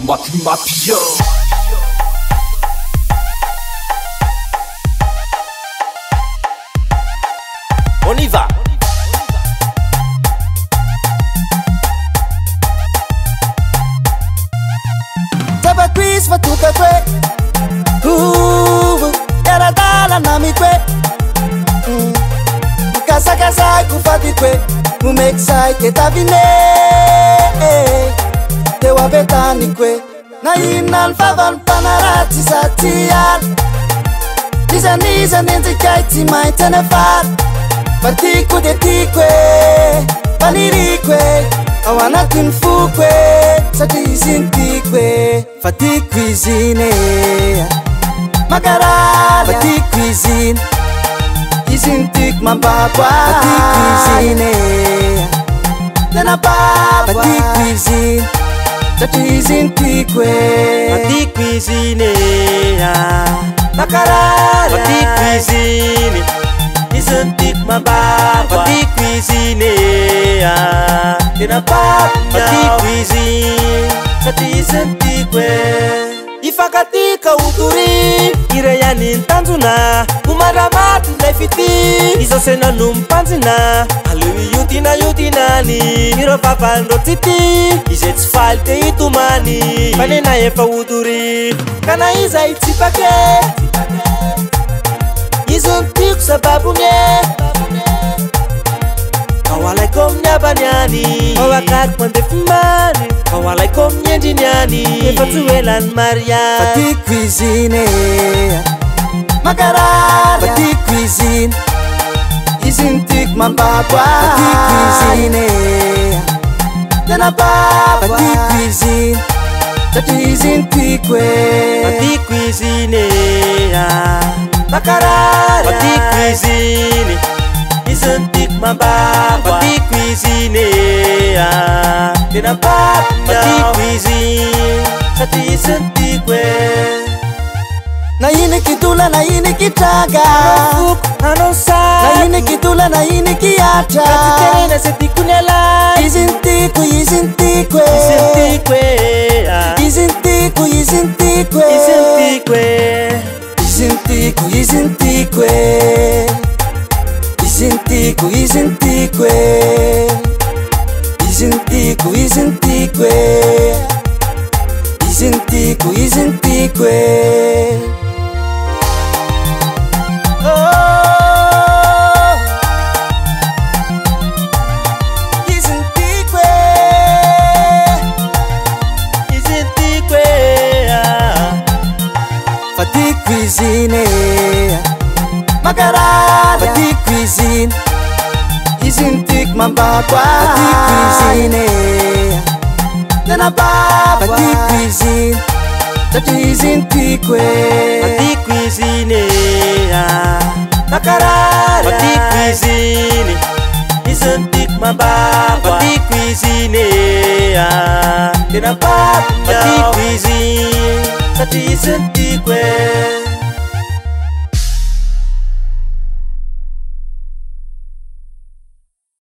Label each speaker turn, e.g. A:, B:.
A: Mafia. On y va.
B: Taba quiz va tu cafe. Era dalla nami que. Casa ku fati que. Mu make sai ke tavine. Te wa betani que. Na inan favan panarati satial. Niza nenzi kaiti mai tenefat. Partiku de tikwe, panirikwe, awana kunfukwe, sati isintikwe, fati cuisine, magarada, fati cuisine, isintik mambabwa, fati cuisine, nena baba, fati cuisine, sati isintikwe,
A: Fati cuisine,
B: magarada,
A: fati cuisine. Isentik mababa, fati cuisine, ina baba, fati cuisine, sati isentik we. Ifakatika uturi, ireya nintanzuna, kumaramati lefiti, isosena numpanzina, alui yutina ni, iro papa ndo titi, isets falte itumani, panena efa uturi, kana isa itipake. Isentik sababunya Assalamualaikum nyabanyani Owakat mwande fumani Assalamualaikum nyendinyani Efatuelan Maria
B: Fati cuisine Magarada Fati cuisine Isintik mambabwa Fati cuisine Nena baba Fati cuisine Tati isintik we
A: Fati cuisine
B: Magarada
A: Fati cuisine Isentik mambaba Fati cuisine Nena baba Fati cuisine Sati isentik we.
B: Na ini kitula na ini kitaga
A: Anosa
B: Na ini kitula na ini kiata
A: Katitena seti kunyala
B: Isintikwe
A: Isentikwe
B: Isintikwe
A: Isentikwe
B: Isintikwe Isintikwe Isintikwe Isintikwe Isintikwe Isintikwe Isintikwe Isintikwe Fati cuisine Magarada Fati cuisine Isintik mambabwa Fati cuisine Nena baba Fati cuisine Tati isintikwe
A: Fati cuisine
B: Magarada
A: Fati cuisine Isentik mambaba Fati cuisine Nena baba Fati cuisine Sati isentikwe